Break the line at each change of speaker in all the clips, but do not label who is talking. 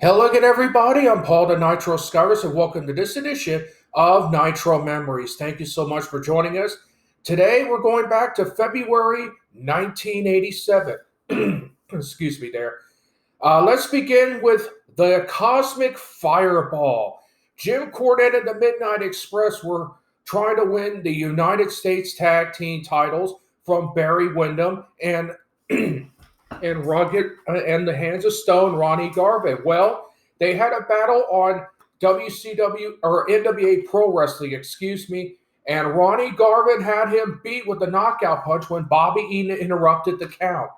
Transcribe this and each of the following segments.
Hello again, everybody. I'm Paul the Nitro Scouts, and welcome to this edition of Nitro Memories. Thank you so much for joining us. Today, we're going back to February 1987. Excuse me there. Let's begin with the Cosmic Fireball. Jim Cornette and the Midnight Express were trying to win the United States Tag Team titles from Barry Windham and and Rugged and the Hands of Stone, Ronnie Garvin. Well, they had a battle on WCW or NWA Pro Wrestling, and Ronnie Garvin had him beat with the knockout punch when Bobby Eaton interrupted the count.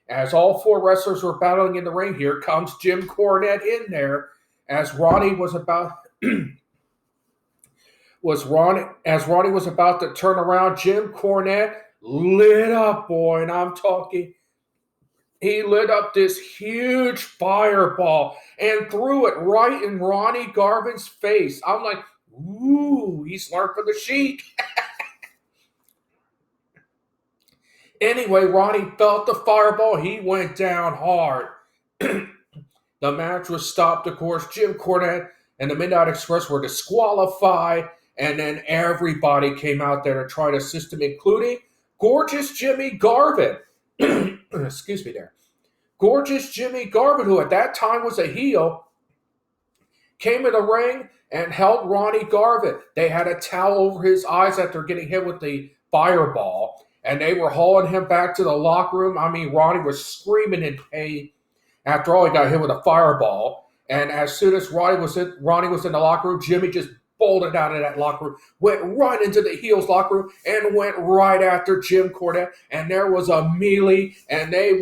As all four wrestlers were battling in the ring, here comes Jim Cornette in there as Ronnie was about Ronnie was about to turn around. Jim Cornette lit up, boy, and I'm talking. He lit up this huge fireball and threw it right in Ronnie Garvin's face. I'm like, ooh, he's learned from the Sheik. Anyway, Ronnie felt the fireball. He went down hard. The match was stopped, of course. Jim Cornette and the Midnight Express were disqualified, and then everybody came out there to try to assist him, including Gorgeous Jimmy Garvin. Excuse me there. Gorgeous Jimmy Garvin, who at that time was a heel, came in the ring and held Ronnie Garvin. They had a towel over his eyes after getting hit with the fireball, and they were hauling him back to the locker room. I mean, Ronnie was screaming in pain. After all, he got hit with a fireball, and as soon as Ronnie was in the locker room, Jimmy just bolted out of that locker room, went right into the heels locker room, and went right after Jim Cornette. And there was a melee, and it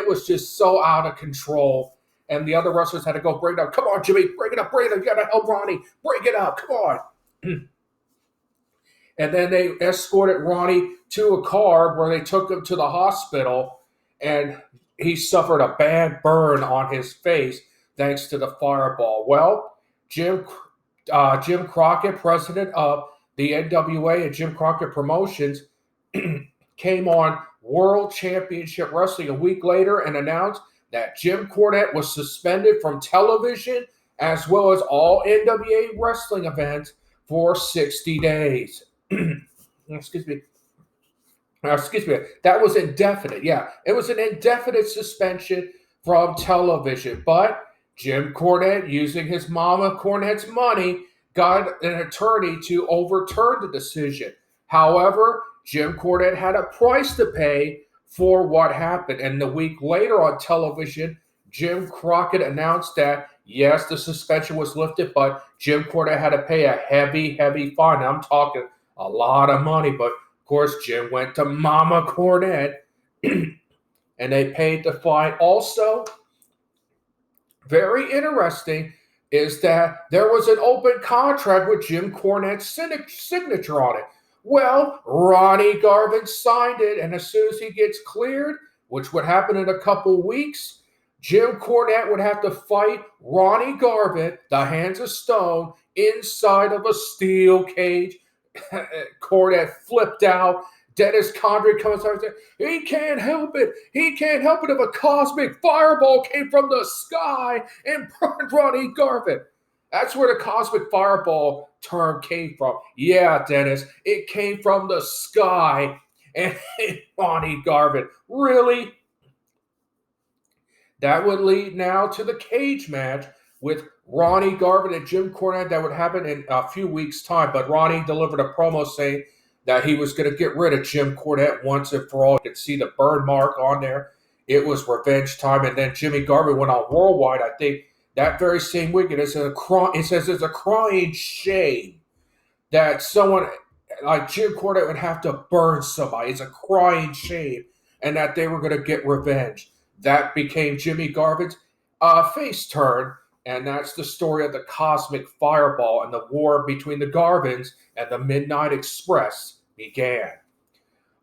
was just so out of control. And the other wrestlers had to go break it up. Come on, Jimmy, break it up. You got to help Ronnie. Break it up. Come on. And then they escorted Ronnie to a car where they took him to the hospital, and he suffered a bad burn on his face thanks to the fireball. Well, Jim Crockett, president of the NWA and Jim Crockett Promotions, came on World Championship Wrestling a week later and announced that Jim Cornette was suspended from television as well as all NWA wrestling events for 60 days. Excuse me. That was indefinite. Yeah, it was an indefinite suspension from television. But Jim Cornette, using his mama Cornette's money, got an attorney to overturn the decision. However, Jim Cornette had a price to pay for what happened. And the week later on television, Jim Crockett announced that, yes, the suspension was lifted, but Jim Cornette had to pay a heavy, heavy fine. I'm talking a lot of money, but of course, Jim went to Mama Cornette, and they paid the fine. Also, very interesting is that there was an open contract with Jim Cornette's signature on it. Well, Ronnie Garvin signed it, and as soon as he gets cleared, which would happen in a couple weeks, Jim Cornette would have to fight Ronnie Garvin, the Hands of Stone, inside of a steel cage. Cornette flipped out. Dennis Condrey comes out and says, he can't help it. He can't help it if a cosmic fireball came from the sky and burned Ronnie Garvin. That's where the cosmic fireball term came from. Yeah, Dennis, it came from the sky and Ronnie Garvin. Really? That would lead now to the cage match with Ronnie Garvin and Jim Cornette. That would happen in a few weeks' time. But Ronnie delivered a promo saying that he was going to get rid of Jim Cornette once and for all. You could see the burn mark on there. It was revenge time. And then Jimmy Garvin went on Worldwide, I think, that very same week. It says it's a crying shame that someone like Jim Cornette would have to burn somebody. It's a crying shame. And that they were going to get revenge. That became Jimmy Garvin's face turn. And that's the story of the Cosmic Fireball, and the war between the Garvins and the Midnight Express began.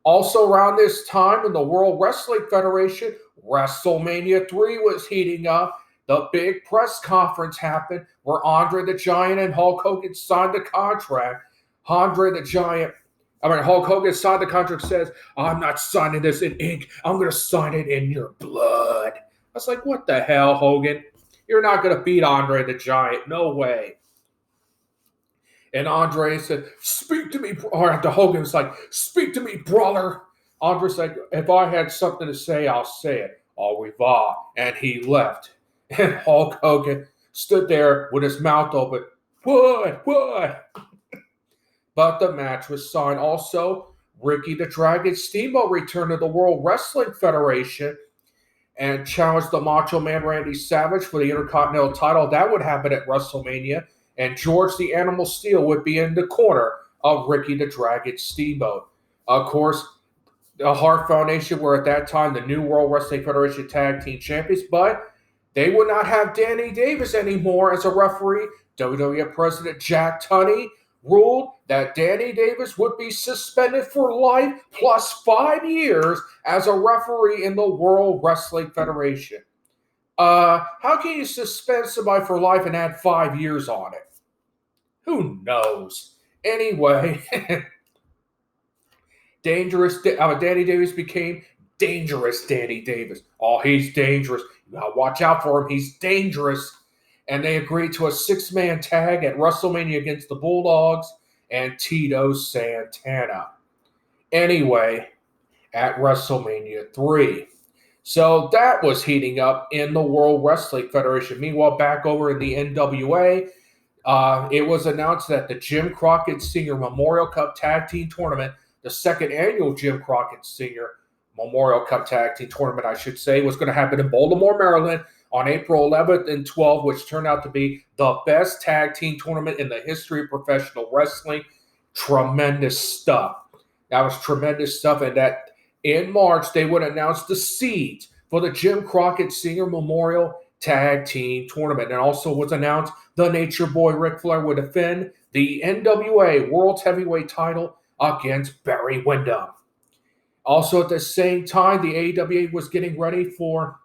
Also around this time in the World Wrestling Federation, Wrestlemania 3 was heating up. The big press conference happened where Andre the Giant and Hulk Hogan signed the contract. Hulk Hogan signed the contract, says, I'm not signing this in ink. I'm going to sign it in your blood. I was like, what the hell, Hogan? You're not going to beat Andre the Giant. No way. And Andre said, speak to me. Or the Hogan was like, speak to me, brother. Andre said, if I had something to say, I'll say it. Au revoir. And he left. And Hulk Hogan stood there with his mouth open. What? But the match was signed. Also, Ricky the Dragon Steamboat returned to the World Wrestling Federation and challenged the Macho Man Randy Savage for the Intercontinental title. That would happen at WrestleMania. And George the Animal Steel would be in the corner of Ricky the Dragon Steamboat. Of course, the Hart Foundation were at that time the new World Wrestling Federation Tag Team Champions, but they would not have Danny Davis anymore as a referee. WWF President Jack Tunney ruled that Danny Davis would be suspended for life plus 5 years as a referee in the World Wrestling Federation. How can you suspend somebody for life and add 5 years on it? Who knows? Anyway, Danny Davis became Dangerous Danny Davis. Oh, he's dangerous. You gotta watch out for him. He's dangerous. And they agreed to a 6-man tag at WrestleMania against the Bulldogs and Tito Santana. Anyway, at WrestleMania 3. So that was heating up in the World Wrestling Federation. Meanwhile, back over in the NWA, it was announced that the Jim Crockett Sr. Memorial Cup Tag Team Tournament, the second annual Jim Crockett Sr. Memorial Cup Tag Team Tournament, I should say, was going to happen in Baltimore, Maryland on April 11th and 12th, which turned out to be the best tag team tournament in the history of professional wrestling. Tremendous stuff. That was tremendous stuff. And that in March, they would announce the seeds for the Jim Crockett Sr. Memorial Tag Team Tournament. And also was announced the Nature Boy Ric Flair would defend the NWA World Heavyweight title against Barry Windham. Also at the same time, the AWA was getting ready for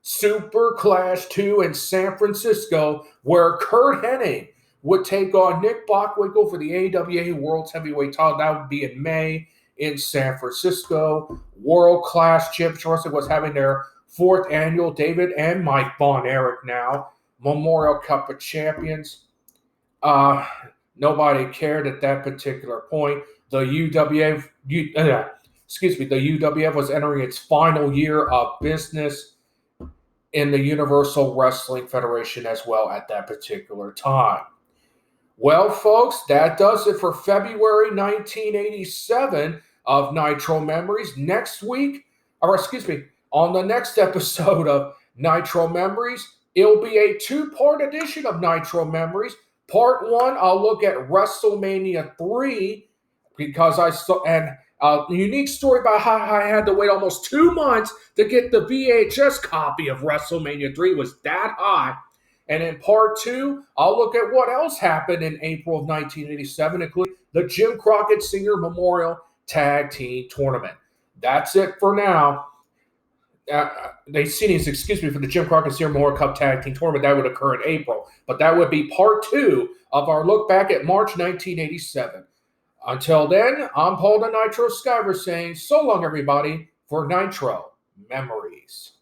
Super Clash 2 in San Francisco, where Curt Hennig would take on Nick Bockwinkel for the AWA World Heavyweight title. That would be in May in San Francisco. World Class Championship Wrestling was having their 4th annual David and Mike Von Erich now Memorial Cup of Champions. Nobody cared at that particular point. The UWF was entering its final year of business in the Universal Wrestling Federation as well at that particular time. Well, folks, that does it for February 1987 of Nitro Memories. Next week, on the next episode of Nitro Memories, it'll be a 2-part edition of Nitro Memories. Part 1, I'll look at WrestleMania 3 because a unique story about how I had to wait almost 2 months to get the VHS copy of WrestleMania 3. It was that hot. And in part 2, I'll look at what else happened in April of 1987, including the Jim Crockett Sr. Memorial Tag Team Tournament. That's it for now. For the Jim Crockett Sr. Memorial Cup Tag Team Tournament. That would occur in April. But that would be part 2 of our look back at March 1987. Until then, I'm Paul the Nitro Skyver saying so long, everybody, for Nitro Memories.